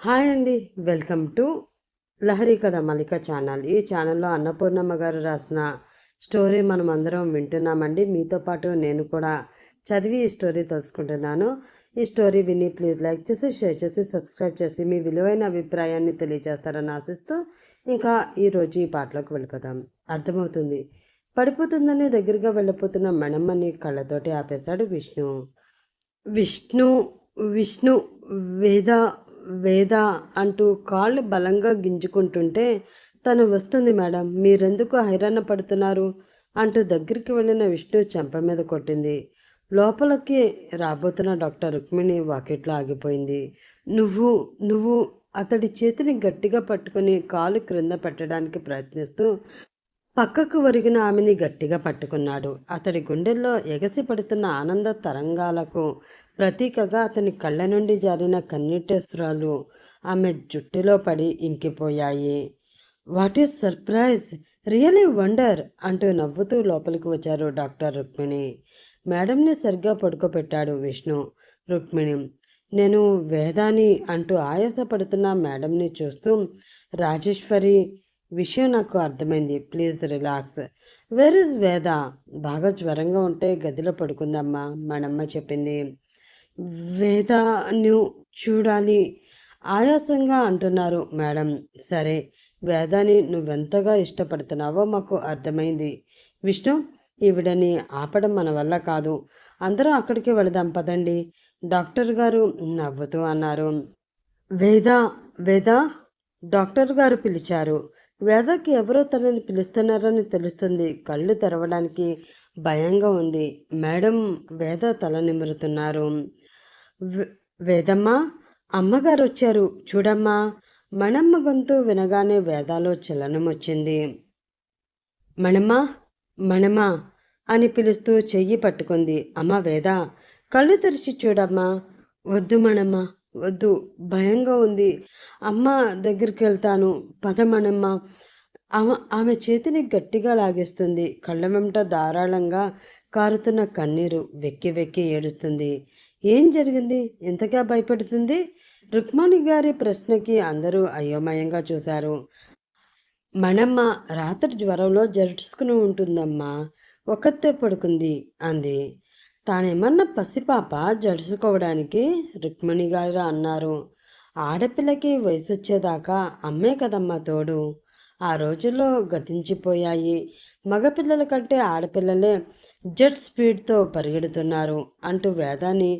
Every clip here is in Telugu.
హాయ్ అండి. వెల్కమ్ టు లహరి కథ మల్లిక ఛానల్. ఈ ఛానల్లో అన్నపూర్ణమ్మ గారు రాసిన స్టోరీ మనం అందరం వింటున్నామండి. మీతో పాటు నేను కూడా చదివి ఈ స్టోరీ తెలుసుకుంటున్నాను. ఈ స్టోరీ విని ప్లీజ్ లైక్ చేసి, షేర్ చేసి, సబ్స్క్రైబ్ చేసి మీ విలువైన అభిప్రాయాన్ని తెలియజేస్తారని ఆశిస్తూ ఇంకా ఈరోజు ఈ పాటలోకి వెళ్ళిపోదాం. అర్థమవుతుంది. పడిపోతుందని దగ్గరగా వెళ్ళిపోతున్న మణమ్మని కళ్ళతోటి ఆపేశాడు విష్ణు. విష్ణు విష్ణు వేద వేద అంటూ కాళ్ళు బలంగా గింజుకుంటుంటే, తను వస్తుంది మేడం, మీరెందుకు హైరాణ పడుతున్నారు అంటూ దగ్గరికి వెళ్ళిన విష్ణు చెంప మీద కొట్టింది. లోపలికి రాబోతున్న డాక్టర్ రుక్మిణి వాకిట్లో ఆగిపోయింది. నువ్వు నువ్వు అతడి చేతిని గట్టిగా పట్టుకుని కాలు క్రింద పెట్టడానికి ప్రయత్నిస్తూ పక్కకు ఒరిగిన ఆమెని గట్టిగా పట్టుకున్నాడు. అతడి గుండెల్లో ఎగసి పడుతున్న ఆనంద తరంగాలకు ప్రతీకగా అతని కళ్ళ నుండి జారిన కన్నీటేశ్వరాలు ఆమె జుట్టులో పడి ఇంకిపోయాయి. What is surprise, really wonder అంటూ నవ్వుతూ లోపలికి వచ్చారు డాక్టర్ రుక్మిణి. మేడంని సరిగ్గా పడుకోబెట్టాడు విష్ణు. రుక్మిణి, నేను వేదాని అంటూ ఆయాసపడుతున్న మేడంని చూస్తూ, రాజేశ్వరి, విషయం నాకు అర్థమైంది, ప్లీజ్ రిలాక్స్. వేర్ ఇస్ వేద? బాగా జ్వరంగా ఉంటే గదిలో పడుకుందమ్మా, మనమ్మ చెప్పింది. వేదను చూడాలి ఆయాసంగా అంటున్నారు మేడం. సరే, వేదాని నువ్వెంతగా ఇష్టపడుతున్నావో మాకు అర్థమైంది. విష్ణు, ఈవిడని ఆపడం మన వల్ల కాదు, అందరం అక్కడికి వెళదాం పదండి, డాక్టర్ గారు నవ్వుతూ అన్నారు. వేద వేద డాక్టర్ గారు పిలిచారు. వేదకి ఎవరో తనని పిలుస్తున్నారని తెలుస్తుంది. కళ్ళు తెరవడానికి భయంగా ఉంది. మేడం వేద తల నిమురుతున్నారు. వేదమ్మా, అమ్మగారు వచ్చారు చూడమ్మా. మణమ్మ గొంతు వినగానే వేదాలో చలనం వచ్చింది. మణమ్మా మణమ్మా అని పిలుస్తూ చెయ్యి పట్టుకుంది. అమ్మ వేద, కళ్ళు తెరిచి చూడమ్మా. వద్దు మణమ్మ, వద్దు, భయంగా ఉంది. అమ్మ దగ్గరికి వెళ్తాను, పదమణమ్మ. ఆమె చేతిని గట్టిగా లాగేస్తుంది. కళ్ళ వెంట ధారాళంగా కారుతున్న కన్నీరు వెక్కి వెక్కి ఏడుస్తుంది. ఏం జరిగింది, ఎంతగా భయపడుతుంది? రుక్మిణి గారి ప్రశ్నకి అందరూ అయోమయంగా చూశారు. మణమ్మ రాత్రి జ్వరంలో జరుచుకుని ఉంటుందమ్మా, ఒక్కతే పడుకుంది అంది. తానేమన్నా పసిపాప జడుచుకోవడానికి? రుక్మిణి గారు అన్నారు. ఆడపిల్లకి వయసు వచ్చేదాకా అమ్మే కదమ్మా తోడు. ఆ రోజుల్లో గతించిపోయాయి. మగపిల్లల కంటే ఆడపిల్లలే జెట్ స్పీడ్తో పరిగెడుతున్నారు అంటూ వేదాన్ని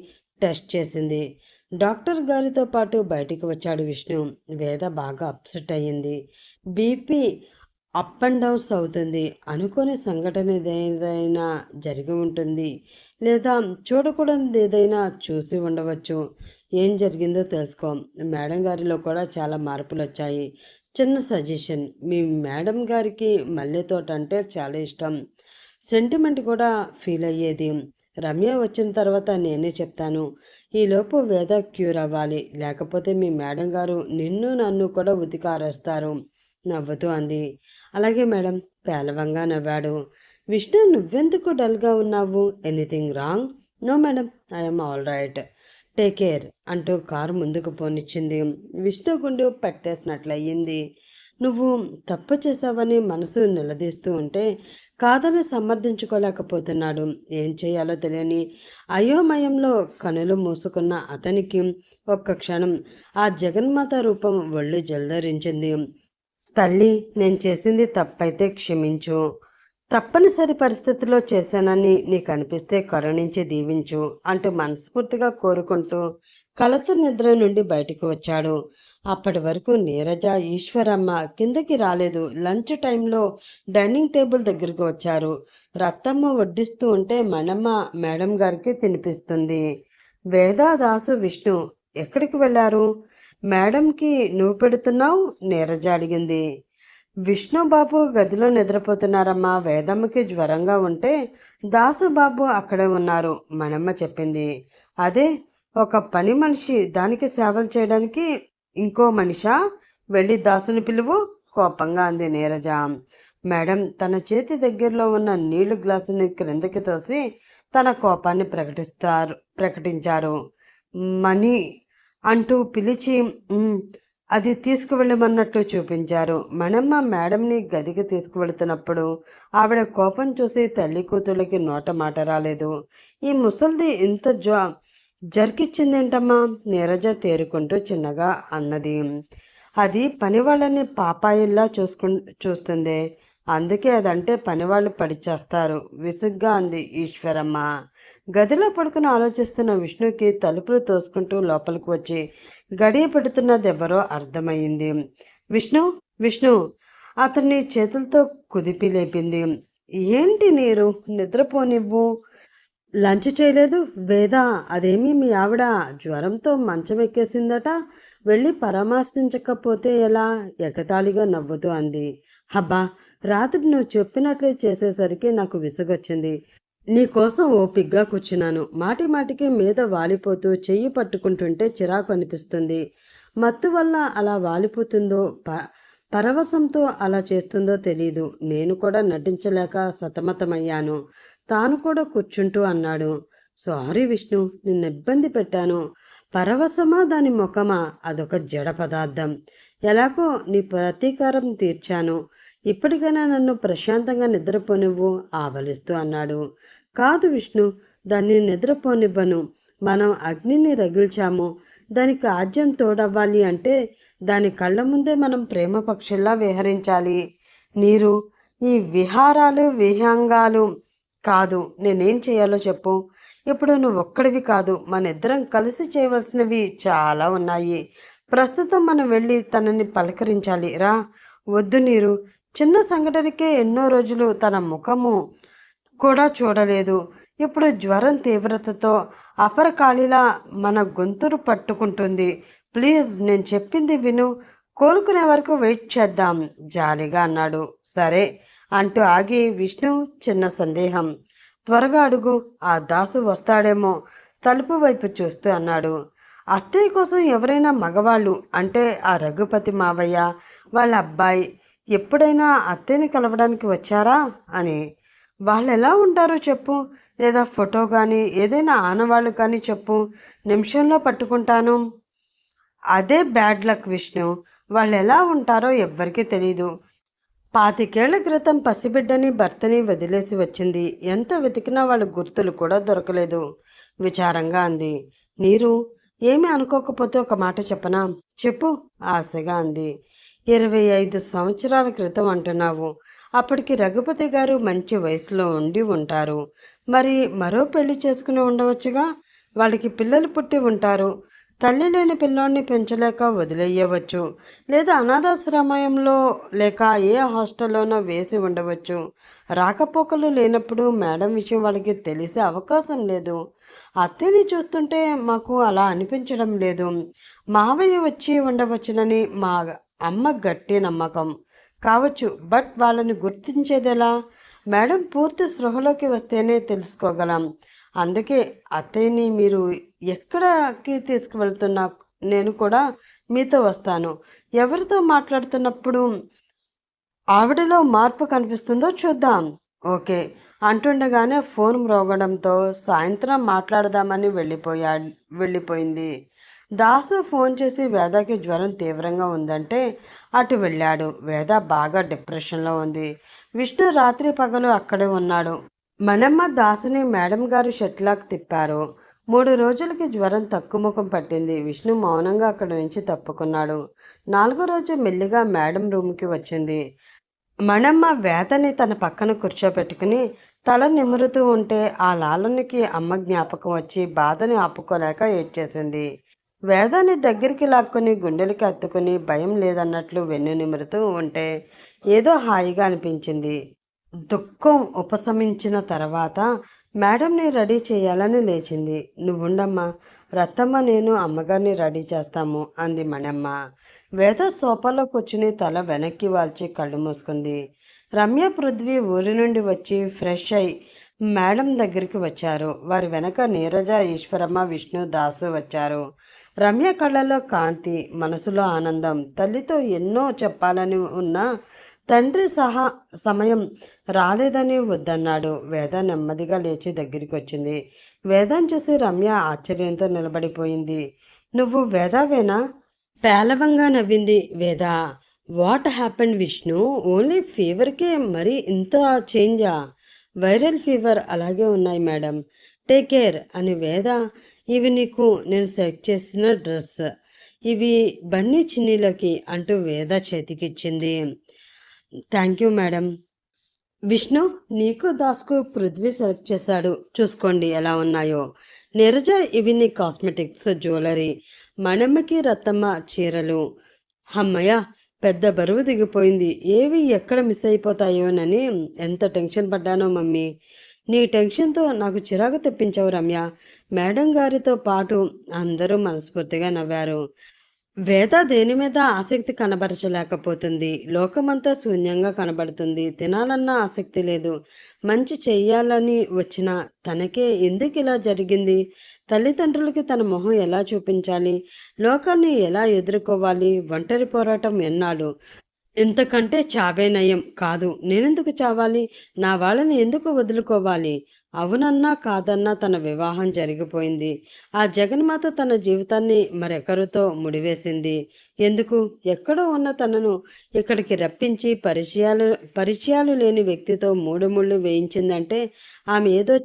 టెస్ట్ చేసింది. డాక్టర్ గారితో పాటు బయటికి వచ్చాడు విష్ణు. వేద బాగా అప్సెట్ అయ్యింది. బీపీ అప్ అండ్ డౌన్స్ అవుతుంది. అనుకోని సంఘటన ఏదైనా జరిగి ఉంటుంది, లేదా చూడకూడనిది ఏదైనా చూసి ఉండవచ్చు. ఏం జరిగిందో తెలుసుకో. మేడం గారిలో కూడా చాలా మార్పులు వచ్చాయి. చిన్న సజెషన్, మీ మేడం గారికి మల్లె తోట అంటే చాలా ఇష్టం, సెంటిమెంట్ కూడా ఫీల్ అయ్యేది. రమ్య వచ్చిన తర్వాత నేనే చెప్తాను. ఈలోపు వేద క్యూర్ అవ్వాలి, లేకపోతే మీ మేడం గారు నిన్ను నన్ను కూడా ఉతికారేస్తారు నవ్వుతూ అంది. అలాగే మేడం, పేలవంగా నవ్వాడు విష్ణు. నువ్వెందుకు డల్గా ఉన్నావు? Anything wrong? No madam, I'm all right, take care అంటూ కారు ముందుకు పోనిచ్చింది. విష్ణు గుండు పెట్టేసినట్లయింది. నువ్వు తప్పు చేశావని మనసు నిలదీస్తూ ఉంటే కాదని సమర్థించుకోలేకపోతున్నాడు. ఏం చేయాలో తెలియని అయోమయంలో కనులు మూసుకున్న అతనికి ఒక్క క్షణం ఆ జగన్మాత రూపం ఒళ్ళు జల్దరించింది. తల్లి, నేను చేసింది తప్పైతే క్షమించు. తప్పనిసరి పరిస్థితిలో చేశానని నీకు అనిపిస్తే కరుణించి దీవించు అంటూ మనస్ఫూర్తిగా కోరుకుంటూ కలత నిద్ర నుండి బయటికి వచ్చాడు. అప్పటి వరకు నీరజ, ఈశ్వరమ్మ కిందకి రాలేదు. లంచ్ టైంలో డైనింగ్ టేబుల్ దగ్గరికి వచ్చారు. రత్తమ్మ వడ్డిస్తూ ఉంటే మణమ్మ మేడం గారికి తినిపిస్తుంది. వేద, దాసు, విష్ణు ఎక్కడికి వెళ్ళారు? మేడంకి నువ్వు పెడుతున్నావు? నీరజ అడిగింది. విష్ణుబాబు గదిలో నిద్రపోతున్నారమ్మా. వేదమ్మకి జ్వరంగా ఉంటే దాసుబాబు అక్కడే ఉన్నారు, మనమ్మ చెప్పింది. అదే, ఒక పని మనిషి దానికి సేవలు చేయడానికి ఇంకో మనిషా? వెళ్ళి దాసుని పిలువు, కోపంగా అంది నీరజ. మేడం తన చేతి దగ్గరలో ఉన్న నీళ్లు గ్లాసుని క్రిందకి తోసి తన కోపాన్ని ప్రకటించారు. మనీ అంటూ పిలిచి "ఉమ్, అది తీసుకువెళ్ళమన్నట్లు చూపించారు. మణమ్మ మేడంని గదికి తీసుకువెళుతున్నప్పుడు ఆవిడ కోపం చూసి తల్లి కూతుళ్ళకి నోట మాట రాలేదు. ఈ ముసల్ది ఇంత జరికిచ్చిందేంటమ్మా? నీరజ తేరుకుంటూ చిన్నగా అన్నది. అది పనివాళ్ళని పాపాయిల్లా చూస్తుంది. అందుకే అదంటే పనివాళ్ళు పడిచేస్తారు విసుగ్గా అంది ఈశ్వరమ్మ. గదిలో పడుకుని ఆలోచిస్తున్న విష్ణుకి తలుపులు తోసుకుంటూ లోపలికి వచ్చి గడియ పెడుతున్నదెవరో అర్థమయ్యింది. విష్ణు విష్ణు అతన్ని చేతులతో కుదిపి లేపింది. ఏంటి నీరు? నిద్రపోనివ్వు. లంచ్ చేయలేదు? వేద, అదేమీ మీ ఆవిడ జ్వరంతో మంచం ఎక్కేసిందట, వెళ్ళి పరామర్శించకపోతే ఎలా? ఎగతాళిగా నవ్వుతూ అంది. హబ్బా, రాత్రి నువ్వు చెప్పినట్లు చేసేసరికి నాకు విసుగొచ్చింది. నీకోసం ఓపిగ్గా కూర్చున్నాను. మాటి మాటికి మీద వాలిపోతూ చెయ్యి పట్టుకుంటుంటే చిరాకు అనిపిస్తుంది. మత్తు వల్ల అలా వాలిపోతుందో పరవశంతో అలా చేస్తుందో తెలీదు. నేను కూడా నటించలేక సతమతమయ్యాను. తాను కూడా కూర్చుంటూ అన్నాడు. సారీ విష్ణు, నిన్ను ఇబ్బంది పెట్టాను. పరవశమా దాని ముఖమా? అదొక జడ పదార్థం. ఎలాగో నీ ప్రతీకారం తీర్చాను. ఇప్పటికైనా నన్ను ప్రశాంతంగా నిద్రపోనివ్వు ఆవలిస్తూ అన్నాడు. కాదు విష్ణు, దాన్ని నిద్రపోనివ్వను. మనం అగ్నిని రగిల్చాము. దానికి ఆజ్యం తోడవ్వాలి అంటే దాని కళ్ళ ముందే మనం ప్రేమ పక్షుల్లా విహరించాలి. నీరు, ఈ విహారాలు విహంగాలు కాదు. నేనేం చేయాలో చెప్పు. ఇప్పుడు నువ్వు ఒక్కడివి కాదు, మన ఇద్దరం కలిసి చేయవలసినవి చాలా ఉన్నాయి. ప్రస్తుతం మనం వెళ్ళి తనని పలకరించాలి. రా. వద్దు నీరు, చిన్న సంఘటనకే ఎన్నో రోజులు తన ముఖము కూడా చూడలేదు. ఇప్పుడు జ్వరం తీవ్రతతో అపరకాళిలా మన గొంతురు పట్టుకుంటుంది. ప్లీజ్, నేను చెప్పింది విను. కోలుకునే వరకు వెయిట్ చేద్దాం జాలిగా అన్నాడు. సరే అంటూ ఆగి విష్ణు చిన్న సందేహం. త్వరగా అడుగు, ఆ దాసు వస్తాడేమో తలుపు వైపు చూస్తూ అన్నాడు. అత్తయ్య కోసం ఎవరైనా మగవాళ్ళు అంటే ఆ రఘుపతి మావయ్య వాళ్ళ అబ్బాయి ఎప్పుడైనా అత్తయ్యని కలవడానికి వచ్చారా అని. వాళ్ళు ఎలా ఉంటారో చెప్పు, లేదా ఫోటో కానీ ఏదైనా ఆనవాళ్ళు కానీ చెప్పు, నిమిషంలో పట్టుకుంటాను. అదే బ్యాడ్ లక్ విష్ణు. వాళ్ళు ఎలా ఉంటారో ఎవ్వరికీ తెలీదు. 25 క్రితం పసిబిడ్డని భర్తని వదిలేసి వచ్చింది. ఎంత వెతికినా వాళ్ళ గుర్తులు కూడా దొరకలేదు విచారంగా అంది. నీరు, ఏమీ అనుకోకపోతే ఒక మాట చెప్పనా? చెప్పు ఆశగా అంది. 25 సంవత్సరాల క్రితం అంటున్నావు. అప్పటికి రఘుపతి గారు మంచి వయసులో ఉండి ఉంటారు. మరి మరో పెళ్లి చేసుకుని ఉండవచ్చుగా. వాళ్ళకి పిల్లలు పుట్టి ఉంటారు. తల్లి లేని పిల్లోడిని పెంచలేక వదిలేయవచ్చు, లేదా అనాథాశ్రమంలో లేక ఏ హాస్టల్లోనో వేసి ఉండవచ్చు. రాకపోకలు లేనప్పుడు మేడం విషయం వాళ్ళకి తెలిసే అవకాశం లేదు. అత్తని చూస్తుంటే మాకు అలా అనిపించడం లేదు. మావయ్య వచ్చి ఉండవచ్చునని మా అమ్మ గట్టి నమ్మకం. కావచ్చు, బట్ వాళ్ళని గుర్తించేదెలా? మేడం పూర్తి స్పృహలోకి వస్తేనే తెలుసుకోగలం. అందుకే అత్తయ్యని మీరు ఎక్కడికి తీసుకువెళ్తున్నా నేను కూడా మీతో వస్తాను. ఎవరితో మాట్లాడుతున్నప్పుడు ఆవిడలో మార్పు కనిపిస్తుందో చూద్దాం. ఓకే అంటుండగానే ఫోన్ మ్రోగడంతో సాయంత్రం మాట్లాడదామని వెళ్ళిపోయింది. దాసు ఫోన్ చేసి వేదకి జ్వరం తీవ్రంగా ఉందంటే అటు వెళ్ళాడు. వేద బాగా డిప్రెషన్లో ఉంది. విష్ణు రాత్రి పగలు అక్కడే ఉన్నాడు. మనమ్మ దాసుని మేడం గారు షెట్లాక్ తిప్పారు. 3 రోజులకి జ్వరం తక్కుముఖం పట్టింది. విష్ణు మౌనంగా అక్కడి నుంచి తప్పుకున్నాడు. 4వ రోజు మెల్లిగా మేడం రూమ్కి వచ్చింది. మనమ్మ వేదని తన పక్కన కూర్చోపెట్టుకుని తల నిమురుతూ ఉంటే ఆ లాలనికి అమ్మ జ్ఞాపకం వచ్చి బాధని ఆపుకోలేక ఏడ్చేసింది. వేదాన్ని దగ్గరికి లాక్కుని గుండెలకి అత్తుకుని భయం లేదన్నట్లు వెన్ను నిమురుతూ ఉంటే ఏదో హాయిగా అనిపించింది. దుఃఖం ఉపశమించిన తర్వాత మేడంని రెడీ చేయాలని లేచింది. నువ్వుండమ్మా, రత్తమ్మ నేను అమ్మగారిని రెడీ చేస్తాము అంది మణమ్మ. వేద సోఫాలో కూర్చుని తల వెనక్కి వాల్చి కళ్ళు మూసుకుంది. రమ్య పృథ్వీ ఊరి నుండి వచ్చి ఫ్రెష్ అయి మేడం దగ్గరికి వచ్చారు. వారి వెనక నీరజ, ఈశ్వరమ్మ, విష్ణు, దాసు వచ్చారు. రమ్య కళ్ళలో కాంతి, మనసులో ఆనందం. తల్లితో ఎన్నో చెప్పాలని ఉన్నా తండ్రి సమయం రాలేదని వద్దన్నాడు. వేద నెమ్మదిగా లేచి దగ్గరికి వచ్చింది. వేదాన్ని చూసి రమ్య ఆశ్చర్యంతో నిలబడిపోయింది. నువ్వు వేదావేనా? పేలవంగా నవ్వింది వేద. What happened Vishnu? ఓన్లీ ఫీవర్కే మరి ఇంత చేంజా? వైరల్ ఫీవర్ అలాగే ఉన్నాయి మేడం. టేక్ కేర్ అని వేద. ఇవి నీకు నేను సెలెక్ట్ చేసిన డ్రెస్. ఇవి బన్నీ చిన్నీలకి అంటూ వేద చేతికిచ్చింది. Thank you madam. విష్ణు, నీకు దాస్కు పృథ్వీ సెలెక్ట్ చేశాడు, చూసుకోండి ఎలా ఉన్నాయో. నీరజ, ఇవి నీ కాస్మెటిక్స్, జ్యువెలరీ. మణమ్మకి రత్తమ్మ చీరలు. అమ్మయ్య, పెద్ద బరువు దిగిపోయింది. ఏవి ఎక్కడ మిస్ అయిపోతాయోనని ఎంత టెన్షన్ పడ్డానో మమ్మీ. నీ టెన్షన్తో నాకు చిరాకు తెప్పించావు రమ్య. మేడం గారితో పాటు అందరూ మనస్ఫూర్తిగా నవ్వారు. వేద దేని మీద ఆసక్తి కనబరచలేకపోతుంది. లోకమంతా శూన్యంగా కనబడుతుంది. తినాలన్న ఆసక్తి లేదు. మంచి చెయ్యాలని వచ్చిన తనకే ఎందుకు ఇలా జరిగింది? తల్లిదండ్రులకి తన మొహం ఎలా చూపించాలి? లోకాన్ని ఎలా ఎదుర్కోవాలి? ఒంటరి పోరాటం ఎన్నాళ్ళు? ఇంతకంటే చావే నయం. కాదు, నేనెందుకు చావాలి? నా వాళ్ళని ఎందుకు వదులుకోవాలి? అవునన్నా కాదన్నా తన వివాహం జరిగిపోయింది. ఆ జగన్మాత తన జీవితాన్ని మరెకరితో ముడివేసింది. ఎందుకు? ఎక్కడో ఉన్న తనను ఇక్కడికి రప్పించి పరిచయాలు లేని వ్యక్తితో మూడు ముళ్ళు వేయించిందంటే ఆమె ఏదో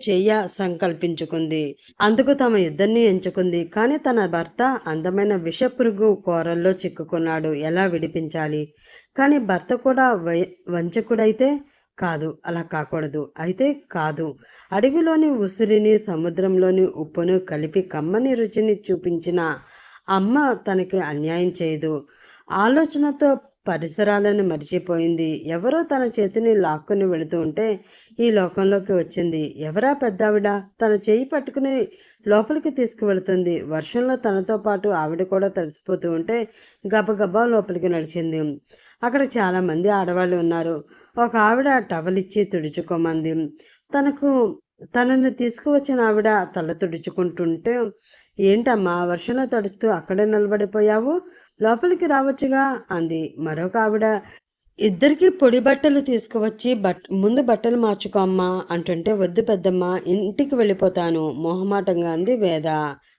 సంకల్పించుకుంది. అందుకు తమ ఇద్దరిని ఎంచుకుంది. కానీ తన భర్త అందమైన విషపురుగు కోరల్లో చిక్కుకున్నాడు. ఎలా విడిపించాలి? కానీ భర్త కూడా వంచకుడైతే కాదు, అలా కాకూడదు. అయితే కాదు. అడవిలోని ఉసిరిని సముద్రంలోని ఉప్పును కలిపి కమ్మని రుచిని చూపించిన అమ్మ తనకి అన్యాయం చేయదు. ఆలోచనతో పరిసరాలను మర్చిపోయింది. ఎవరో తన చేతిని లాక్కుని వెళుతూ ఉంటే ఈ లోకంలోకి వచ్చింది. ఎవరా పెద్దావిడ? తన చేయి పట్టుకుని లోపలికి తీసుకువెళుతుంది. వర్షంలో తనతో పాటు ఆవిడ కూడా తడిసిపోతూ ఉంటే గబగబా లోపలికి నడిచింది. అక్కడ చాలామంది ఆడవాళ్ళు ఉన్నారు. ఒక ఆవిడ టవల్ ఇచ్చి తుడుచుకోమంది. తనని తీసుకువచ్చిన ఆవిడ తల తుడుచుకుంటుంటే, ఏంటమ్మా వర్షంలో తడుస్తూ అక్కడే నిలబడిపోయావు? లోపలికి రావచ్చుగా అంది. మరొక ఆవిడ, ఇద్దరికి పొడి బట్టలు తీసుకువచ్చి ముందు బట్టలు మార్చుకో అమ్మా అంటుంటే, వద్దు పెద్దమ్మ, ఇంటికి వెళ్ళిపోతాను మొహమాటంగా అంది వేద.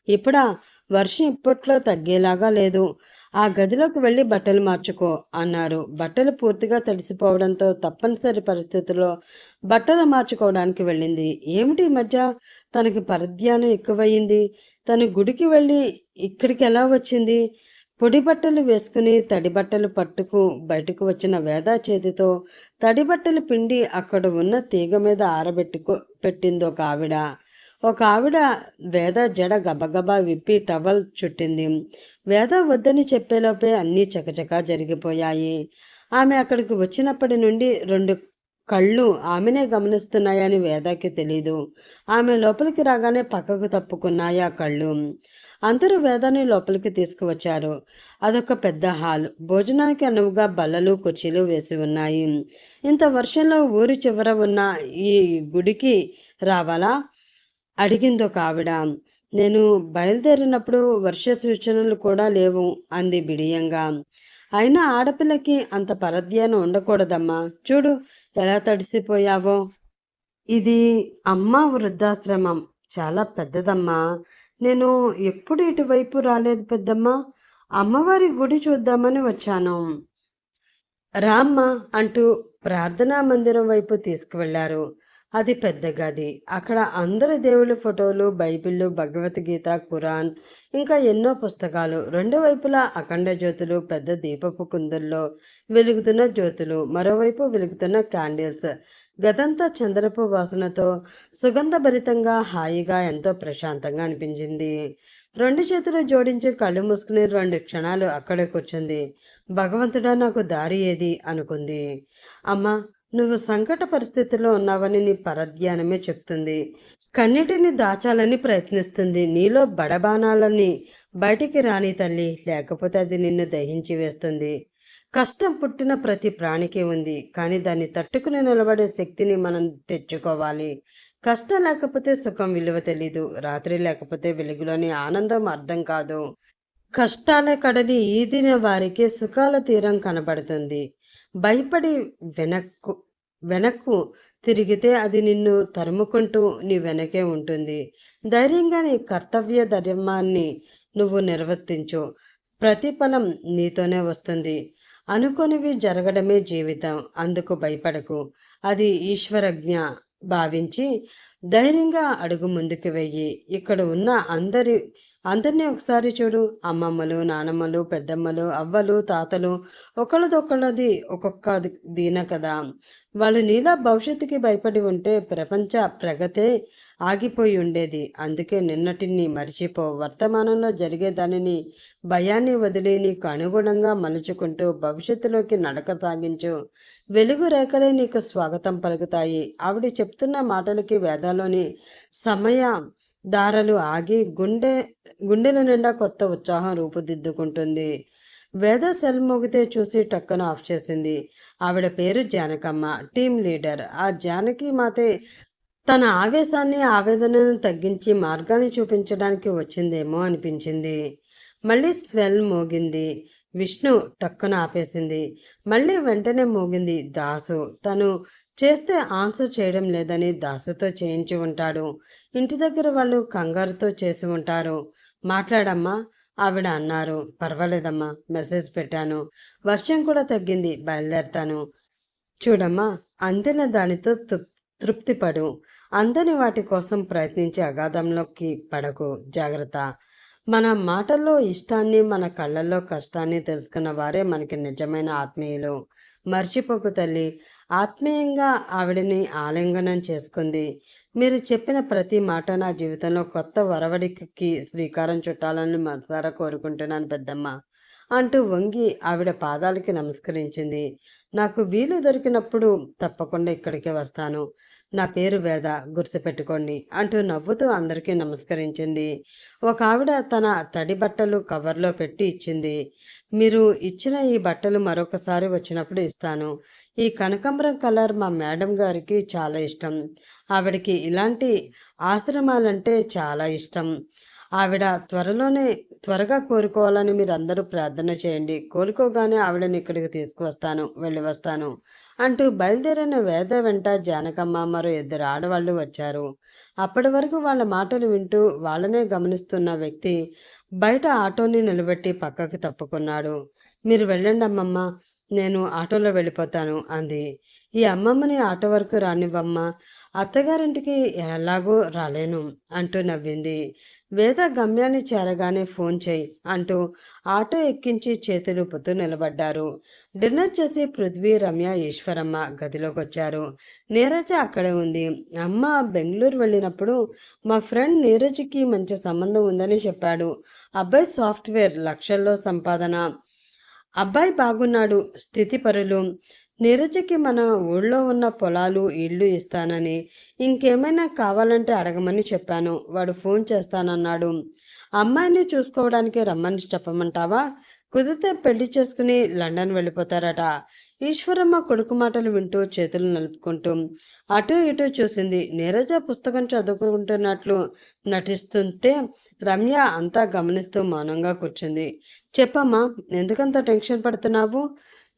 ఇప్పుడా? వర్షం ఇప్పట్లో తగ్గేలాగా లేదు. ఆ గదిలోకి వెళ్ళి బట్టలు మార్చుకో అన్నారు. బట్టలు పూర్తిగా తడిసిపోవడంతో తప్పనిసరి పరిస్థితుల్లో బట్టలు మార్చుకోవడానికి వెళ్ళింది. ఏమిటి ఈ మధ్య తనకి పరధ్యానం ఎక్కువయింది? తను గుడికి వెళ్ళి ఇక్కడికి ఎలా వచ్చింది? పొడి బట్టలు వేసుకుని తడి బట్టలు పట్టుకు బయటకు వచ్చిన వేద చేతితో తడి బట్టలు పిండి అక్కడ ఉన్న తీగ మీద పెట్టింది ఒక ఆవిడ వేద జడ గబగబా విప్పి టవల్ చుట్టింది. వేద వద్దని చెప్పేలోపే అన్నీ చకచకా జరిగిపోయాయి. ఆమె అక్కడికి వచ్చినప్పటి నుండి రెండు కళ్ళు ఆమెనే గమనిస్తున్నాయని వేదకి తెలీదు. ఆమె లోపలికి రాగానే పక్కకు తప్పుకున్నాయి ఆ కళ్ళు. అందరూ వేదాన్ని లోపలికి తీసుకువచ్చారు. అదొక పెద్ద హాల్. భోజనానికి అనువుగా బల్లలు కుర్చీలు వేసి ఉన్నాయి. ఇంత వర్షంలో ఊరి చివర ఉన్న ఈ గుడికి రావాలా అడిగింది ఒక ఆవిడ. నేను బయలుదేరినప్పుడు వర్ష సూచనలు కూడా లేవు అంది బిడియంగా. అయినా ఆడపిల్లకి అంత పరధ్యానం ఉండకూడదమ్మా. చూడు ఎలా తడిసిపోయావో. ఇది అమ్మ వృద్ధాశ్రమం, చాలా పెద్దదమ్మా. నేను ఎప్పుడు ఇటువైపు రాలేదు పెద్దమ్మ. అమ్మవారి గుడి చూద్దామని వచ్చాను. రామ్మ అంటూ ప్రార్థనా మందిరం వైపు తీసుకువెళ్లారు. అది పెద్ద గది. అక్కడ అందరి దేవుళ్ళ ఫోటోలు, బైబిళ్ళు, భగవద్గీత, ఖురాన్, ఇంకా ఎన్నో పుస్తకాలు. రెండు వైపులా అఖండ జ్యోతులు, పెద్ద దీపపు కుందుల్లో వెలుగుతున్న జ్యోతులు, మరోవైపు వెలుగుతున్న క్యాండిల్స్. గదంతా చంద్రపు వాసనతో సుగంధభరితంగా, హాయిగా, ఎంతో ప్రశాంతంగా అనిపించింది. రెండు చేతులు జోడించి కళ్ళు మూసుకుని 2 క్షణాలు అక్కడే కూర్చుంది. భగవంతుడా, నాకు దారి ఏది అనుకుంది. అమ్మా, నువ్వు సంకట పరిస్థితిలో ఉన్నావని నీ పరధ్యానమే చెప్తుంది. కన్నిటిని దాచాలని ప్రయత్నిస్తుంది. నీలో బడబానాలని బయటికి రాని తల్లి, లేకపోతే అది నిన్ను దహించి వేస్తుంది. కష్టం పుట్టిన ప్రతి ప్రాణికి ఉంది. కానీ దాన్ని తట్టుకుని నిలబడే శక్తిని మనం తెచ్చుకోవాలి. కష్టం లేకపోతే సుఖం విలువ తెలీదు. రాత్రి లేకపోతే వెలుగులోని ఆనందం అర్థం కాదు. కష్టాల కడలి ఈదిన వారికి సుఖాల తీరం కనబడుతుంది. భయపడి వెనక్కు తిరిగితే అది నిన్ను తరుముకుంటూ నీ వెనకే ఉంటుంది. ధైర్యంగా నీ కర్తవ్య ధర్మాన్ని నువ్వు నిర్వర్తించు. ప్రతిఫలం నీతోనే వస్తుంది. అనుకోనివి జరగడమే జీవితం. అందుకు భయపడకు. అది ఈశ్వరజ్ఞ భావించి ధైర్యంగా అడుగు ముందుకు వెయ్యి. ఇక్కడ ఉన్న అందరినీ ఒకసారి చూడు. అమ్మమ్మలు, నానమ్మలు, పెద్దమ్మలు, అవ్వలు, తాతలు, ఒకళ్ళదొకళ్ళది ఒక్కొక్క దీన కదా. వాళ్ళు నీలా భవిష్యత్తుకి భయపడి ఉంటే ప్రపంచ ప్రగతే ఆగిపోయి ఉండేది. అందుకే నిన్నటిని మర్చిపో. వర్తమానంలో జరిగే దానిని భయాన్ని వదిలి నీకు అనుగుణంగా మలుచుకుంటూ భవిష్యత్తులోకి నడక సాగించు. వెలుగు రేఖలే నీకు స్వాగతం పలుకుతాయి. ఆవిడ చెప్తున్న మాటలకి వేదాల్లోని సమయ దారలు ఆగి గుండెల నిండా కొత్త ఉత్సాహం రూపుదిద్దుకుంటుంది. వేద సెల్ మోగితే చూసి టక్కున ఆఫ్ చేసింది. ఆవిడ పేరు జానకమ్మ, టీం లీడర్. ఆ జానకి మాతే తన ఆవేశాన్ని, ఆవేదనను తగ్గించి మార్గాన్ని చూపించడానికి వచ్చిందేమో అనిపించింది. మళ్ళీ స్వెల్ మోగింది. విష్ణు టక్కున ఆపేసింది. మళ్ళీ వెంటనే మోగింది. దాసు. తను చేస్తే ఆన్సర్ చేయడం లేదని దాసుతో చేయించి ఉంటాడు. ఇంటి దగ్గర వాళ్ళు కంగారుతో చేసి ఉంటారు. మాట్లాడమ్మా, ఆవిడ అన్నారు. పర్వాలేదమ్మా, మెసేజ్ పెట్టాను. వర్షం కూడా తగ్గింది, బయలుదేరతాను. చూడమ్మా, అందిన దానితో తృప్తిపడు. అందని వాటి కోసం ప్రయత్నించి అగాధంలోకి పడకు. జాగ్రత్త. మన మాటల్లో ఇష్టాన్ని, మన కళ్ళల్లో కష్టాన్ని తెలుసుకున్న వారే మనకి నిజమైన ఆత్మీయులు. మర్చిపోకు తల్లి. ఆత్మీయంగా ఆవిడని ఆలింగనం చేసుకుంది. మీరు చెప్పిన ప్రతి మాట నా జీవితంలో కొత్త వరవడికి శ్రీకారం చుట్టాలని మనసారా కోరుకుంటున్నాను పెద్దమ్మ అంటూ వంగి ఆవిడ పాదాలకి నమస్కరించింది. నాకు వీలు దొరికినప్పుడు తప్పకుండా ఇక్కడికి వస్తాను. నా పేరు వేద, గుర్తుపెట్టుకోండి అంటూ నవ్వుతూ అందరికీ నమస్కరించింది. ఒక ఆవిడ తన తడి బట్టలు కవర్లో పెట్టి ఇచ్చింది. మీరు ఇచ్చిన ఈ బట్టలు మరొకసారి వచ్చినప్పుడు ఇస్తాను. ఈ కనకాంబరం కలర్ మా మేడం గారికి చాలా ఇష్టం. ఆవిడకి ఇలాంటి ఆశ్రమాలంటే చాలా ఇష్టం. ఆవిడ త్వరగా కోరుకోవాలని మీరు అందరూ ప్రార్థన చేయండి. కోలుకోగానే ఆవిడని ఇక్కడికి తీసుకువస్తాను, వెళ్ళి వస్తాను అంటూ బయలుదేరిన వేద వెంట జానకమ్మ మరో 2 ఆడవాళ్ళు వచ్చారు. అప్పటి వరకు వాళ్ళ మాటలు వింటూ వాళ్ళనే గమనిస్తున్న వ్యక్తి బయట ఆటోని నిలబెట్టి పక్కకి తప్పుకున్నాడు. మీరు వెళ్ళండి అమ్మమ్మ, నేను ఆటోలో వెళ్ళిపోతాను అంది. ఈ అమ్మమ్మని ఆటో వరకు రానివ్వమ్మ, అత్తగారింటికి ఎలాగో రాలేను అంటూ నవ్వింది. వేద గమ్యాన్ని చేరగానే ఫోన్ చేయి అంటూ ఆటో ఎక్కించి చేతులుపుతూ నిలబడ్డారు. డిన్నర్ చేసి పృథ్వీ, రమ్య, ఈశ్వరమ్మ గదిలోకి వచ్చారు. నీరజ అక్కడే ఉంది. అమ్మ బెంగళూరు వెళ్ళినప్పుడు మా ఫ్రెండ్ నీరజ్కి మంచి సంబంధం ఉందని చెప్పాడు. అబ్బాయి సాఫ్ట్వేర్, లక్షల్లో సంపాదన. అబ్బాయి బాగున్నాడు, స్థితిపరులు. నీరజకి మన ఊళ్ళో ఉన్న పొలాలు, ఇళ్ళు ఇస్తానని, ఇంకేమైనా కావాలంటే అడగమని చెప్పాను. వాడు ఫోన్ చేస్తానన్నాడు. అమ్మాయిని చూసుకోవడానికి రమ్మని చెప్పమంటావా? కుదిరితే పెళ్లి చేసుకుని లండన్ వెళ్ళిపోతారట. ఈశ్వరమ్మ కొడుకు మాటలు వింటూ చేతులు నలుపుకుంటూ అటు ఇటు చూసింది. నీరజ పుస్తకం చదువుకుంటున్నట్లు నటిస్తుంటే రమ్య అంతా గమనిస్తూ మౌనంగా కూర్చుంది. చెప్పమ్మా, ఎందుకంత టెన్షన్ పడుతున్నావు?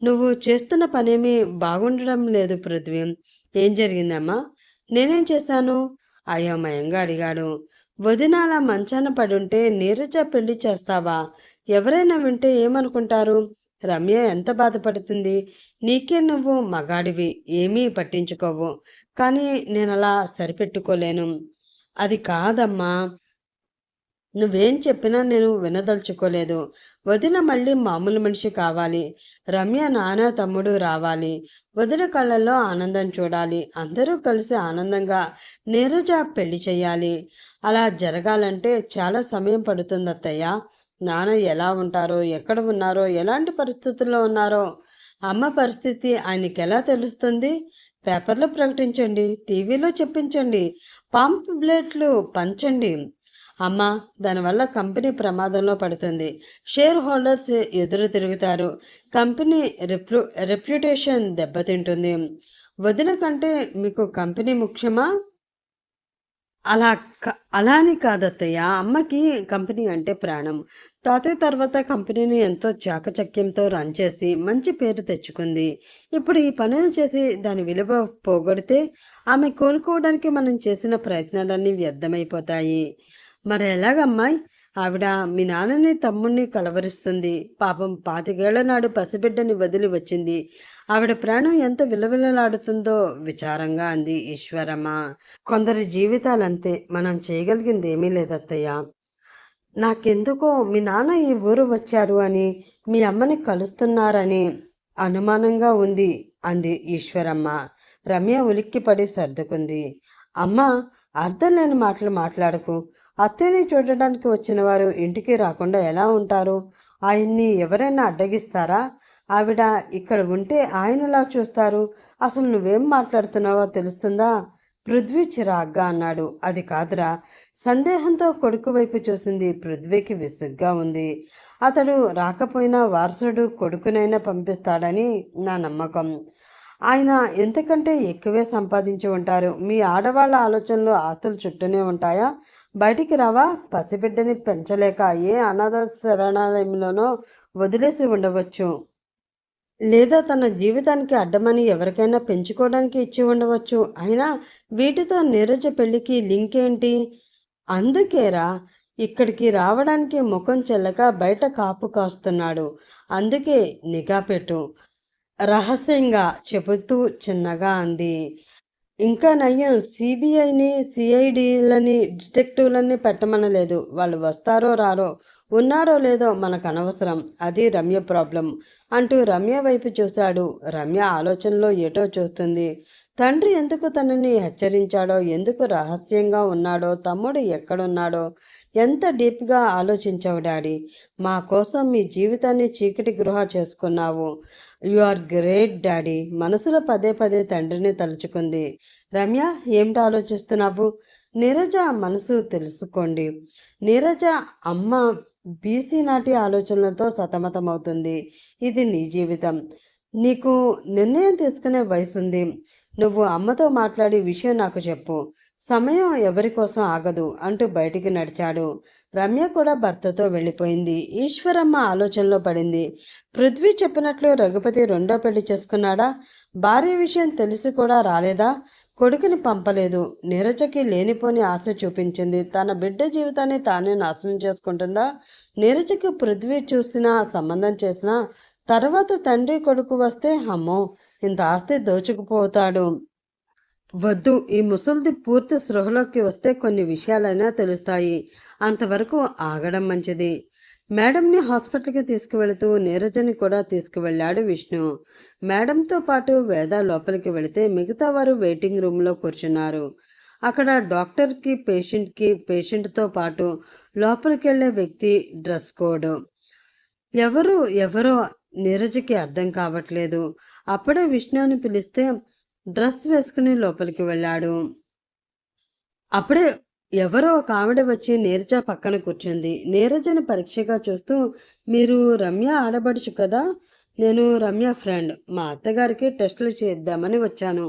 నువ్వు చేస్తున్న పనేమీ బాగుండడం లేదు పృథ్వీ. ఏం జరిగిందమ్మా? నేనేం చేశాను? అయోమయంగా అడిగాడు. వదినాల మంచాన పడుంటే నీరజ పెళ్లి చేస్తావా? ఎవరైనా వింటే ఏమనుకుంటారు? రమ్య ఎంత బాధపడుతుంది? నీకే నువ్వు మగాడివి, ఏమీ పట్టించుకోవు. కానీ నేనలా సరిపెట్టుకోలేను. అది కాదమ్మా, నువ్వేం చెప్పినా నేను వినదలుచుకోలేదు. వదిన మళ్ళీ మామూలు మనిషి కావాలి. రమ్య నాన్న, తమ్ముడు రావాలి. వదిన కళ్ళల్లో ఆనందం చూడాలి. అందరూ కలిసి ఆనందంగా నీరజ పెళ్లి చేయాలి. అలా జరగాలంటే చాలా సమయం పడుతుంది అత్తయ్య. నాన్న ఎలా ఉంటారో, ఎక్కడ ఉన్నారో, ఎలాంటి పరిస్థితుల్లో ఉన్నారో. అమ్మ పరిస్థితి ఆయనకి ఎలా తెలుస్తుంది? పేపర్లో ప్రకటించండి, టీవీలో చెప్పించండి, పాంప్లెట్లు పంచండి. అమ్మ, దానివల్ల కంపెనీ ప్రమాదంలో పడుతుంది. షేర్ హోల్డర్స్ ఎదురు తిరుగుతారు. కంపెనీ రెప్యుటేషన్ దెబ్బతింటుంది. వదిన కంటే మీకు కంపెనీ ముఖ్యమా? అలా అని కాదత్తయ్య. అమ్మకి కంపెనీ అంటే ప్రాణం. తాతయ్య తర్వాత కంపెనీని ఎంతో చాకచక్యంతో రన్ చేసి మంచి పేరు తెచ్చుకుంది. ఇప్పుడు ఈ పనులు చేసి దాని విలువ పోగొడితే ఆమె కోలుకోవడానికి మనం చేసిన ప్రయత్నాలన్నీ వ్యర్థమైపోతాయి. మరి ఎలాగమ్మాయి? ఆవిడ మీ నాన్నని తమ్ముణ్ణి కలవరిస్తుంది. పాపం 25 నాడు పసిబిడ్డని వదిలి వచ్చింది. ఆవిడ ప్రాణం ఎంత విలవిలలాడుతుందో విచారంగా అంది ఈశ్వరమ్మ. కొందరి జీవితాలంతే, మనం చేయగలిగింది ఏమీ లేదత్తయ్య. నాకెందుకో మీ నాన్న ఈ ఊరు వచ్చారు అని, మీ అమ్మని కలుస్తున్నారని అనుమానంగా ఉంది అంది ఈశ్వరమ్మ. రమ్య ఉలిక్కిపడి సర్దుకుంది. అమ్మ, అర్థం లేని మాటలు మాట్లాడకు. అత్తయ్యని చూడడానికి వచ్చిన వారు ఇంటికి రాకుండా ఎలా ఉంటారు? ఆయన్ని ఎవరైనా అడ్డగిస్తారా? ఆవిడ ఇక్కడ ఉంటే ఆయనలా చూస్తారు. అసలు నువ్వేం మాట్లాడుతున్నావో తెలుస్తుందా? పృథ్వీ చిరాగ్గా అన్నాడు. అది కాదురా. సందేహంతో కొడుకు వైపు చూసింది. పృథ్వీకి విసుగ్గా ఉంది. అతడు రాకపోయినా వారసుడు కొడుకునైనా పంపిస్తాడని నా నమ్మకం. ఆయన ఎంతకంటే ఎక్కువే సంపాదించి ఉంటారు. మీ ఆడవాళ్ళ ఆలోచనలు ఆస్తులు చుట్టూనే ఉంటాయా? బయటికి రావా? పసిబిడ్డని పెంచలేక ఏ అనాథ శరణాలయంలోనో వదిలేసి ఉండవచ్చు. లేదా తన జీవితానికి అడ్డమని ఎవరికైనా పెంచుకోవడానికి ఇచ్చి ఉండవచ్చు. అయినా వీటితో నీరజ పెళ్లికి లింక్ ఏంటి? అందుకేరా ఇక్కడికి రావడానికి ముఖం చెల్లక బయట కాపు కాస్తున్నాడు. అందుకే నిఘా పెట్టు, రహస్యంగా చెబుతూ చిన్నగా అంది. ఇంకా నయ్యం, సిబిఐని, సిఐడిలని, డిటెక్టివ్లని పెట్టమనలేదు. వాళ్ళు వస్తారో రారో, ఉన్నారో లేదో మనకు అనవసరం. అది రమ్య ప్రాబ్లం అంటూ రమ్య వైపు చూశాడు. రమ్య ఆలోచనలో ఏటో చూస్తుంది. తండ్రి ఎందుకు తనని హెచ్చరించాడో, ఎందుకు రహస్యంగా ఉన్నాడో, తమ్ముడు ఎక్కడున్నాడో ఎంత డీప్గా ఆలోచించావు డాడీ. మా కోసం మీ జీవితాన్ని చీకటి గృహ చేసుకున్నావు. You are great daddy. మనసులో పదే పదే తండ్రిని తలుచుకుంది. రమ్య, ఏమిటి ఆలోచిస్తున్నావు? నీరజ మనసు తెలుసుకోండి. నీరజ అమ్మ బీసీ నాటి ఆలోచనలతో సతమతమవుతుంది. ఇది నీ జీవితం. నీకు నిర్ణయం తీసుకునే వయసుంది. నువ్వు అమ్మతో మాట్లాడి విషయం నాకు చెప్పు. సమయం ఎవరి కోసం ఆగదు అంటూ బయటికి నడిచాడు. రమ్య కూడా భర్తతో వెళ్ళిపోయింది. ఈశ్వరమ్మ ఆలోచనలో పడింది. పృథ్వీ చెప్పినట్లు రఘుపతి రెండో పెళ్లి చేసుకున్నాడా? భార్య విషయం తెలిసి కూడా రాలేదా? కొడుకుని పంపలేదు. నీరజకి లేనిపోని ఆశ చూపించింది. తన బిడ్డ జీవితాన్ని తానే నాశనం చేసుకుంటుందా? నీరజకి పృథ్వీ చూసినా, సంబంధం చేసినా తర్వాత తండ్రి కొడుకు వస్తే అమ్మో, ఇంత ఆస్తి దోచుకుపోతాడు. వద్దు, ఈ ముసలిది పూర్తి స్పృహలోకి వస్తే కొన్ని విషయాలైనా తెలుస్తాయి. అంతవరకు ఆగడం మంచిది. మేడంని హాస్పిటల్కి తీసుకువెళుతూ నీరజని కూడా తీసుకువెళ్ళాడు విష్ణు. మేడంతో పాటు వేద లోపలికి వెళితే మిగతా వారు వెయిటింగ్ రూమ్లో కూర్చున్నారు. అక్కడ డాక్టర్కి, పేషెంట్తో పాటు లోపలికి వెళ్ళే వ్యక్తి డ్రెస్ కోడ్. ఎవరో నీరజకి అర్థం కావట్లేదు. అప్పుడే విష్ణుని పిలిస్తే డ్రెస్ వేసుకుని లోపలికి వెళ్ళాడు. అప్పుడే ఎవరో ఒక ఆవిడ వచ్చి నీరజ పక్కన కూర్చుంది. నీరజని పరీక్షగా చూస్తూ, మీరు రమ్య ఆడబడుచు కదా? నేను రమ్య ఫ్రెండ్. మా అత్తగారికి టెస్టులు చేద్దామని వచ్చాను.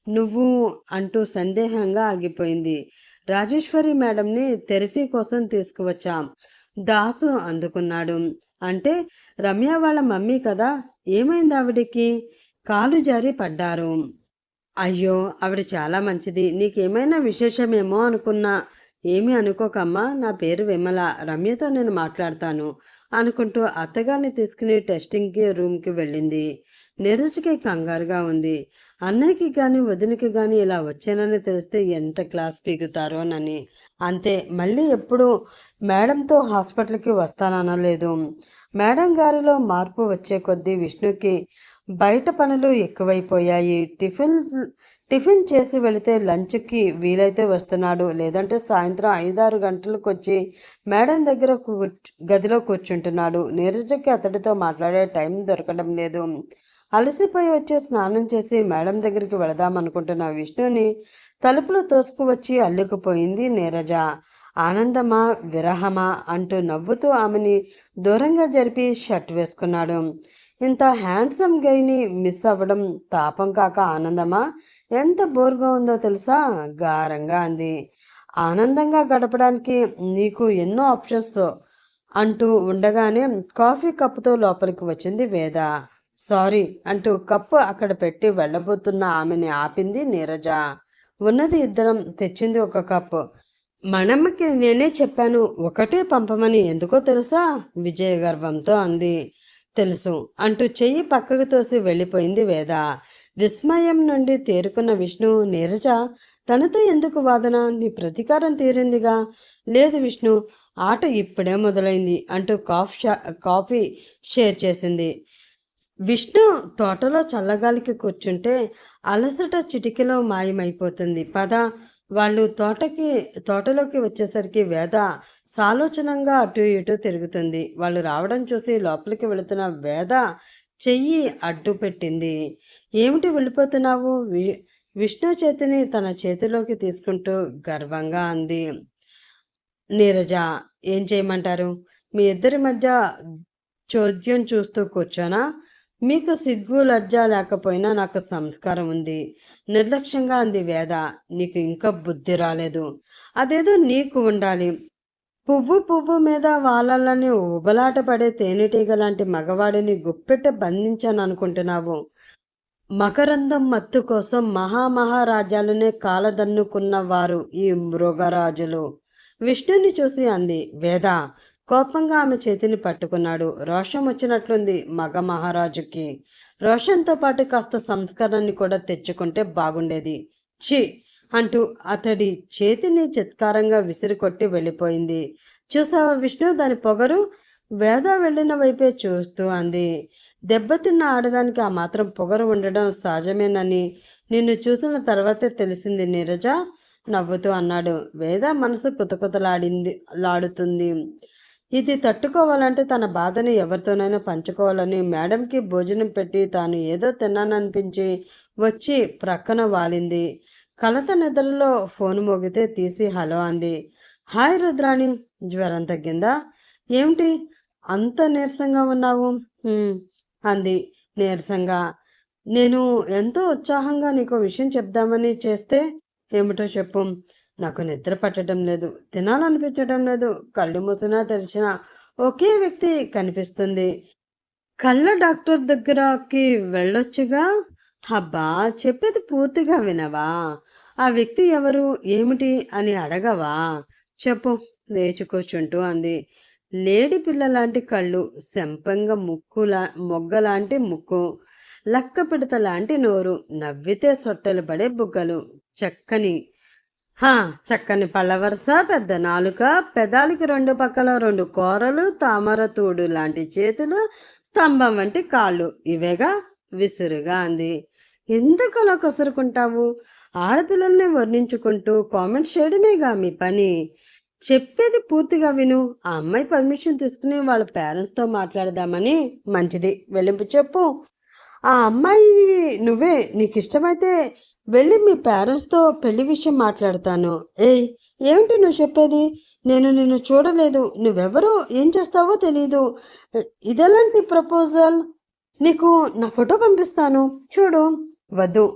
నువ్వు అంటూ సందేహంగా ఆగిపోయింది. రాజేశ్వరి మేడంని థెరపీ కోసం తీసుకువచ్చాం. దాసు అందుకున్నాడు. అంటే రమ్య వాళ్ళ మమ్మీ కదా? ఏమైంది ఆవిడికి? కాలు జారి పడ్డారు. అయ్యో, ఆవిడ చాలా మంచిది. నీకేమైనా విశేషమేమో అనుకున్నా. ఏమీ అనుకోకమ్మా, నా పేరు విమల. రమ్యతో నేను మాట్లాడతాను అనుకుంటూ అత్తగారిని తీసుకుని టెస్టింగ్కి రూమ్కి వెళ్ళింది. నీరజ్కి కంగారుగా ఉంది. అన్నయ్యకి కానీ వదినకి కానీ ఇలా వచ్చానని తెలిస్తే ఎంత క్లాస్ పీకుతారోనని. అంతే, మళ్ళీ ఎప్పుడు మేడంతో హాస్పిటల్కి వస్తాననలేదు. మేడం గారిలో మార్పు వచ్చే కొద్దీ విష్ణుకి బయట పనులు ఎక్కువైపోయాయి. టిఫిన్ చేసి వెళితే లంచ్కి వీలైతే వస్తున్నాడు. లేదంటే సాయంత్రం 5-6 గంటలకు వచ్చి మేడం దగ్గర గదిలో కూర్చుంటున్నాడు. నీరజకి అతడితో మాట్లాడే టైం దొరకడం లేదు. అలసిపోయి వచ్చి స్నానం చేసి మేడం దగ్గరికి వెళదామనుకుంటున్న విష్ణుని తలుపులు తోసుకువచ్చి అల్లుకుపోయింది నీరజ. ఆనందమా, విరహమా అంటూ నవ్వుతూ ఆమెని దూరంగా జరిపి షర్ట్ వేసుకున్నాడు. ఇంత హ్యాండ్సమ్ గైని మిస్ అవ్వడం తాపం కాక ఆనందమా? ఎంత బోర్గా ఉందో తెలుసా? గారంగా అంది. ఆనందంగా గడపడానికి నీకు ఎన్నో ఆప్షన్స్ అంటూ ఉండగానే కాఫీ కప్పుతో లోపలికి వచ్చింది వేద. సారీ అంటూ కప్పు అక్కడ పెట్టి వెళ్ళబోతున్న ఆమెని ఆపింది నీరజ. ఉన్నది ఇద్దరం, తెచ్చింది ఒక కప్పు. మనమ్మకి నేనే చెప్పాను ఒకటే పంపమని, ఎందుకో తెలుసా? విజయ గర్వంతో అంది. తెలుసు అంటూ చెయ్యి పక్కకు తోసి వెళ్ళిపోయింది వేద. విస్మయం నుండి తేరుకున్న విష్ణు, నీరజ తనతో ఎందుకు వాదన? నీ ప్రతీకారం తీరిందిగా. లేదు విష్ణు, ఆట ఇప్పుడే మొదలైంది అంటూ కాఫీ షేర్ చేసింది. విష్ణు తోటలో చల్లగాలికి కూర్చుంటే అలసట చిటికెలో మాయమైపోతుంది. పద. వాళ్ళు తోటలోకి వచ్చేసరికి వేద సాలోచనంగా అటు ఇటు తిరుగుతుంది. వాళ్ళు రావడం చూసి లోపలికి వెళుతున్న వేద చెయ్యి అడ్డు పెట్టింది. ఏమిటి వెళ్ళిపోతున్నావు? విష్ణు చేతిని తన చేతిలోకి తీసుకుంటూ గర్వంగా అంది. నీరజ, ఏం చేయమంటారు? మీ ఇద్దరి మధ్య చోద్యం చూస్తూ కూర్చోనా? మీకు సిగ్గు లజ్జ లేకపోయినా నాకు సంస్కారం ఉంది. నిర్లక్ష్యంగా అంది వేద. నీకు ఇంకా బుద్ధి రాలేదు. అదేదో నీకు ఉండాలి. పువ్వు మీద వాళ్ళని ఉబలాట పడే తేనెటీగ లాంటి మగవాడిని గుప్పెట్ట బంధించాను అనుకుంటున్నావు. మకరందం మత్తు కోసం మహారాజ్యాలనే కాలదన్నుకున్న వారు ఈ మృగరాజులు. విష్ణుని చూసి అంది వేద. కోపంగా ఆమె చేతిని పట్టుకున్నాడు. రోషం వచ్చినట్లుంది మగ మహారాజుకి. రోషంతో పాటు కాస్త సంస్కారాన్ని కూడా తెచ్చుకుంటే బాగుండేది. ఛీ అంటూ అతడి చేతిని చిత్కారంగా విసిరికొట్టి వెళ్ళిపోయింది. చూసావా విష్ణు దాని పొగరు? వేద వెళ్ళిన వైపే చూస్తూ అంది. దెబ్బతిన్న ఆడదానికి ఆ మాత్రం పొగరు ఉండడం సహజమేనని నిన్ను చూసిన తర్వాతే తెలిసింది నీరజ నవ్వుతూ అన్నాడు. వేద మనసు లాడుతుంది. ఇది తట్టుకోవాలంటే తన బాధని ఎవరితోనైనా పంచుకోవాలని మేడంకి భోజనం పెట్టి తాను ఏదో తిన్నాననిపించి వచ్చి ప్రక్కన వాలింది. కలత నిద్రలో ఫోన్ మోగితే తీసి హలో అంది. హాయ్ రుద్రాణి, జ్వరం తగ్గిందా? ఏమిటి అంత నీరసంగా ఉన్నావు? అంది నీరసంగా. నేను ఎంతో ఉత్సాహంగా నీకు విషయం చెప్దామని చేస్తే. ఏమిటో చెప్పు. నాకు నిద్ర పట్టడం లేదు, తినాలనిపించడం లేదు. కళ్ళు మూసినా తెరిచినా ఒకే వ్యక్తి కనిపిస్తుంది. కళ్ళ డాక్టర్ దగ్గరకి వెళ్ళొచ్చుగా. అబ్బా, చెప్పేది పూర్తిగా వినవా? ఆ వ్యక్తి ఎవరు, ఏమిటి అని అడగవా? చెప్పు, లేచి కూర్చుంటూ అంది. లేడి పిల్ల లాంటి కళ్ళు, శంపంగ మొగ్గలాంటి ముక్కు, లక్క పిడత లాంటి నోరు, నవ్వితే సొట్టలు పడే బుగ్గలు, చక్కని పళ్ళవరస, పెద్ద నాలుక, పెదాలకి రెండు పక్కల రెండు కూరలు, తామర తూడు లాంటి చేతులు, స్తంభం వంటి కాళ్ళు. ఇవేగా? విసురుగా అంది. ఎందుకు అలా కసురుకుంటావు? ఆడపిల్లల్ని వర్ణించుకుంటూ కామెంట్స్ చేయడమేగా మీ పని. చెప్పేది పూర్తిగా విను. ఆ అమ్మాయి పర్మిషన్ తీసుకుని వాళ్ళ పేరెంట్స్తో మాట్లాడదామని. మంచిది, వెళ్ళింపు చెప్పు. ఆ అమ్మాయి నువ్వే. నీకు ఇష్టమైతే వెళ్ళి మీ పేరెంట్స్తో పెళ్లి విషయం మాట్లాడతాను. ఏమిటి నువ్వు చెప్పేది? నేను నిన్ను చూడలేదు, నువ్వెవరో ఏం చేస్తావో తెలీదు. ఇదెలాంటి ప్రపోజల్? నీకు నా ఫోటో పంపిస్తాను, చూడు. వద్దు,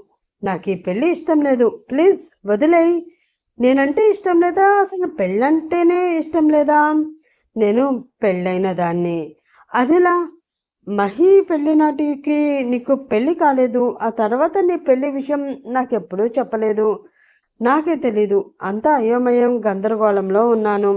నాకు ఈ పెళ్ళి ఇష్టం లేదు, ప్లీజ్ వదిలేయి. నేనంటే ఇష్టం లేదా? అసలు పెళ్ళంటేనే ఇష్టం లేదా? నేను పెళ్ళైన దాన్ని. అదిలా? మహి పెళ్లి నాటికి నీకు పెళ్లి కాలేదు. ఆ తర్వాత నీ పెళ్లి విషయం నాకెప్పుడూ చెప్పలేదు. నాకే తెలీదు. అంతా అయోమయం గందరగోళంలో ఉన్నాను.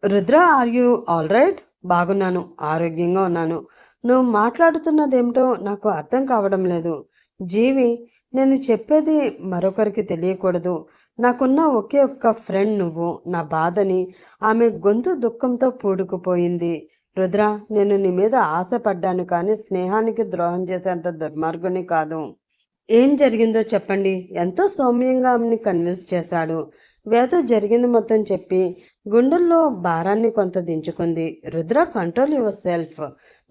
Rudra, are you all right? బాగున్నాను, ఆరోగ్యంగా ఉన్నాను. నువ్వు మాట్లాడుతున్నదేమిటో నాకు అర్థం కావడం లేదు. జీవి, నేను చెప్పేది మరొకరికి తెలియకూడదు. నాకున్న ఒకే ఒక్క ఫ్రెండ్ నువ్వు. నా బాధని. ఆమె గొంతు దుఃఖంతో పూడుకుపోయింది. రుద్ర, నేను నీ మీద ఆశపడ్డాను, కానీ స్నేహానికి ద్రోహం చేసేంత దుర్మార్గుని కాదు. ఏం జరిగిందో చెప్పండి. ఎంతో సౌమ్యంగా ఆమెని కన్విన్స్ చేశాడు. వేద జరిగింది మొత్తం చెప్పి గుండెల్లో భారాన్ని కొంత దించుకుంది. Rudra, control your self.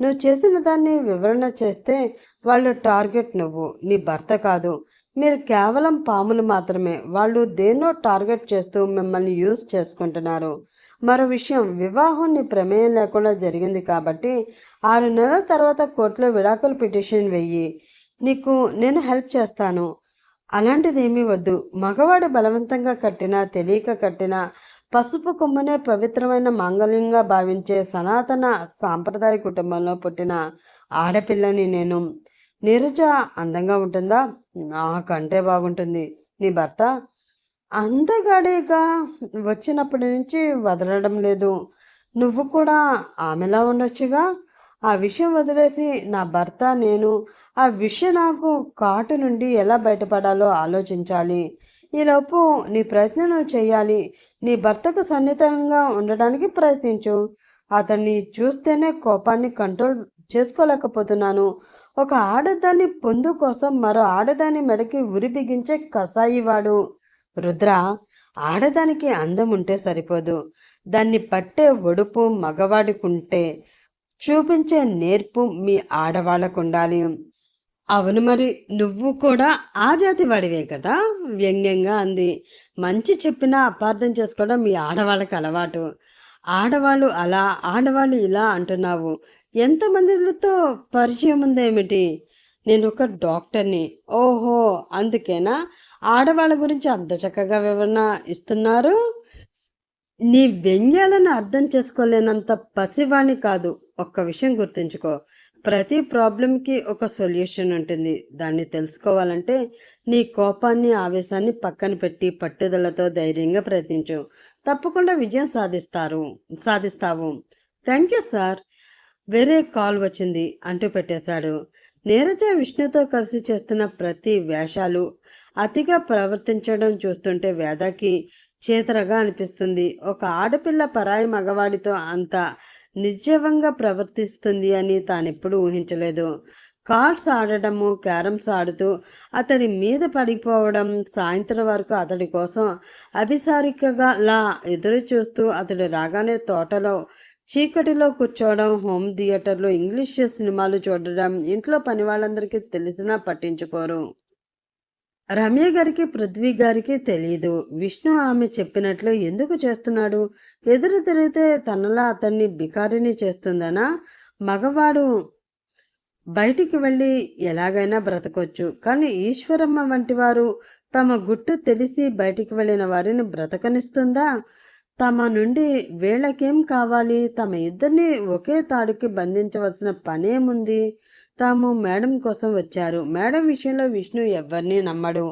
నువ్వు చేసిన దాన్ని వివరణ చేస్తే వాళ్ళు టార్గెట్ నువ్వు, నీ భర్త కాదు. మీరు కేవలం పాములు మాత్రమే. వాళ్ళు దేన్నో టార్గెట్ చేస్తూ మిమ్మల్ని యూజ్ చేసుకుంటున్నారు. మరో విషయం, వివాహం నీ ప్రమేయం లేకుండా జరిగింది కాబట్టి 6 నెలల తర్వాత కోర్టులో విడాకుల పిటిషన్ వెయ్యి. నీకు నేను హెల్ప్ చేస్తాను. అలాంటిదేమీ వద్దు. మగవాడు బలవంతంగా కట్టినా తెలియక కట్టినా పసుపు కొమ్మనే పవిత్రమైన మాంగళ్యంగా భావించే సనాతన సాంప్రదాయ కుటుంబంలో పుట్టిన ఆడపిల్లని నేను. నీరజ అందంగా ఉంటుందా? నాకంటే బాగుంటుంది. నీ భర్త అందగాడేగా వచ్చినప్పటి నుంచి వదలడం లేదు. నువ్వు కూడా ఆమెలా ఉండొచ్చుగా. ఆ విషయం వదిలేసి నా భర్త నేను ఆ విషయం నాకు కాటు నుండి ఎలా బయటపడాలో ఆలోచించాలి. ఈలోపు నీ ప్రయత్నం నువ్వు చేయాలి. నీ భర్తకు సన్నిహితంగా ఉండడానికి ప్రయత్నించు. అతన్ని చూస్తేనే కోపాన్ని కంట్రోల్ చేసుకోలేకపోతున్నాను. ఒక ఆడదాన్ని పొందు కోసం మరో ఆడదాని మెడకి ఉరి బిగించే కసాయివాడు. రుద్ర, ఆడదానికి అందం ఉంటే సరిపోదు. దాన్ని పట్టే ఒడుపు మగవాడికుంటే చూపించే నేర్పు మీ ఆడవాళ్ళకు ఉండాలి. అవును మరి, నువ్వు కూడా ఆ జాతి వాడివే కదా, వ్యంగ్యంగా అంది. మంచి చెప్పినా అపార్థం చేసుకోవడం మీ ఆడవాళ్ళకి అలవాటు. ఆడవాళ్ళు అలా ఆడవాళ్ళు ఇలా అంటున్నావు. ఎంతమందితో పరిచయం ఉందేమిటి? నేను ఒక డాక్టర్ని. ఓహో, అందుకేనా ఆడవాళ్ళ గురించి అంత చక్కగా వివరణ ఇస్తున్నారు? నీ వ్యంగ్యాలను అర్థం చేసుకోలేనంత పసివాణ్ణి కాదు. ఒక్క విషయం గుర్తుంచుకో, ప్రతి ప్రాబ్లంకి ఒక సొల్యూషన్ ఉంటుంది. దాన్ని తెలుసుకోవాలంటే నీ కోపాన్ని ఆవేశాన్ని పక్కన పెట్టి పట్టుదలతో ధైర్యంగా ప్రయత్నించు. తప్పకుండా విజయం సాధిస్తావు. Thank you sir. వేరే కాల్ వచ్చింది అంటూ పెట్టేశాడు. నీరజ విష్ణుతో కలిసి చేస్తున్న ప్రతి వేషాలు అతిగా ప్రవర్తించడం చూస్తుంటే వేదకి చేతరగా అనిపిస్తుంది. ఒక ఆడపిల్ల పరాయి మగవాడితో అంత నిర్జీవంగా ప్రవర్తిస్తుంది అని తానెప్పుడు ఊహించలేదు. కార్డ్స్ ఆడటము, క్యారమ్స్ ఆడుతూ అతడి మీద పడిపోవడం, సాయంత్రం వరకు అతడి కోసం అభిసారికగా లా ఎదురు చూస్తూ అతడు రాగానే తోటలో చీకటిలో కూర్చోవడం, హోమ్ థియేటర్లో ఇంగ్లీష్ సినిమాలు చూడడం ఇంట్లో పని వాళ్ళందరికీ తెలిసినా పట్టించుకోరు. రమ్య గారికి, పృథ్వీ గారికి తెలియదు. విష్ణు ఆమె చెప్పినట్లు ఎందుకు చేస్తున్నాడు? ఎదురు తిరిగితే తనలా అతన్ని బికారిని చేస్తుందనా? మగవాడు బయటికి వెళ్ళి ఎలాగైనా బ్రతకొచ్చు, కానీ ఈశ్వరమ్మ వంటి వారు తమ గుట్టు తెలిసి బయటికి వెళ్ళిన వారిని బ్రతకనిస్తుందా? తమ నుండి వీళ్ళకేం కావాలి? తమ ఇద్దరిని ఒకే తాడుకి బంధించవలసిన పనేముంది? తాము మేడం కోసం వచ్చారు. మేడం విషయంలో విష్ణు ఎవరిని నమ్మడు.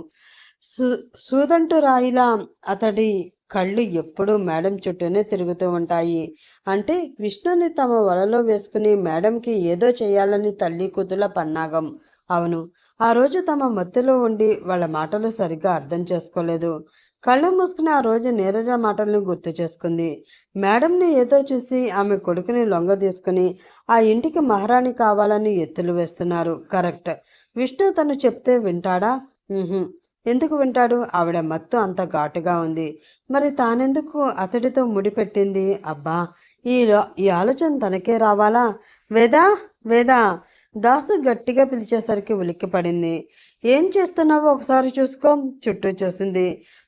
సూదంటు రాయిలా అతడి కళ్ళు ఎప్పుడూ మేడం చుట్టూనే తిరుగుతూ ఉంటాయి. అంటే విష్ణుని తమ వలలో వేసుకుని మేడంకి ఏదో చేయాలని తల్లి కూతుల పన్నాగం. అవును, ఆ రోజు తమ మత్తులో ఉండి వాళ్ళ మాటలు సరిగ్గా అర్థం చేసుకోలేదు. కళ్ళు మూసుకుని ఆ రోజు నీరజ మాటల్ని గుర్తు చేసుకుంది. మేడంని ఏదో చూసి ఆమె కొడుకుని లొంగ తీసుకుని ఆ ఇంటికి మహారాణి కావాలని ఎత్తులు వేస్తున్నారు. కరెక్ట్. విష్ణు తను చెప్తే వింటాడా? ఎందుకు వింటాడు? ఆవిడ మత్తు అంత ఘాటుగా ఉంది. మరి తానెందుకు అతడితో ముడిపెట్టింది? అబ్బా, ఈ ఆలోచన తనకే రావాలా? వేదా, వేదా! దాసు గట్టిగా పిలిచేసరికి ఉలిక్కిపడింది. ఏం చేస్తున్నావో ఒకసారి చూసుకో. చుట్టూ చూసింది.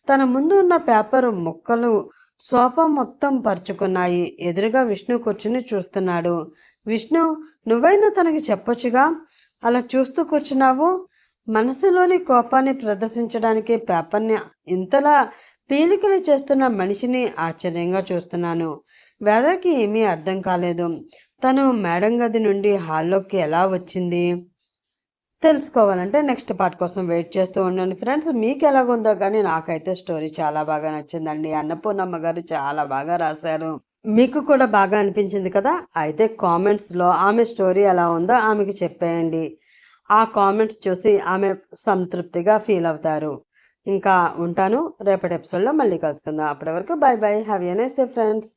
తన ముందు ఉన్న పేపర్ ముక్కలు సోఫా మొత్తం పరుచుకున్నాయి. ఎదురుగా విష్ణు కూర్చుని చూస్తున్నాడు. విష్ణు, నువ్వైనా తనకి చెప్పొచ్చుగా, అలా చూస్తూ కూర్చున్నావు. మనసులోని కోపాన్ని ప్రదర్శించడానికి పేపర్ని ఇంతలా పీలికలు చేస్తున్న మనిషిని ఆశ్చర్యంగా చూస్తున్నాను. వేదకి ఏమీ అర్థం కాలేదు. తను మేడం గది నుండి హాల్లోకి ఎలా వచ్చింది? తెలుసుకోవాలంటే నెక్స్ట్ పార్ట్ కోసం వెయిట్ చేస్తూ ఉండండి ఫ్రెండ్స్. మీకు ఎలాగుందో కానీ నాకైతే స్టోరీ చాలా బాగా నచ్చిందండి. అన్నపూర్ణమ్మ గారు చాలా బాగా రాశారు. మీకు కూడా బాగా అనిపించింది కదా? అయితే కామెంట్స్లో ఆమె స్టోరీ ఎలా ఉందో ఆమెకి చెప్పేయండి. ఆ కామెంట్స్ చూసి ఆమె సంతృప్తిగా ఫీల్ అవుతారు. ఇంకా ఉంటాను. రేపటి ఎపిసోడ్లో మళ్ళీ కలుసుకుందాం. అప్పటి వరకు bye bye. Have a nice day friends.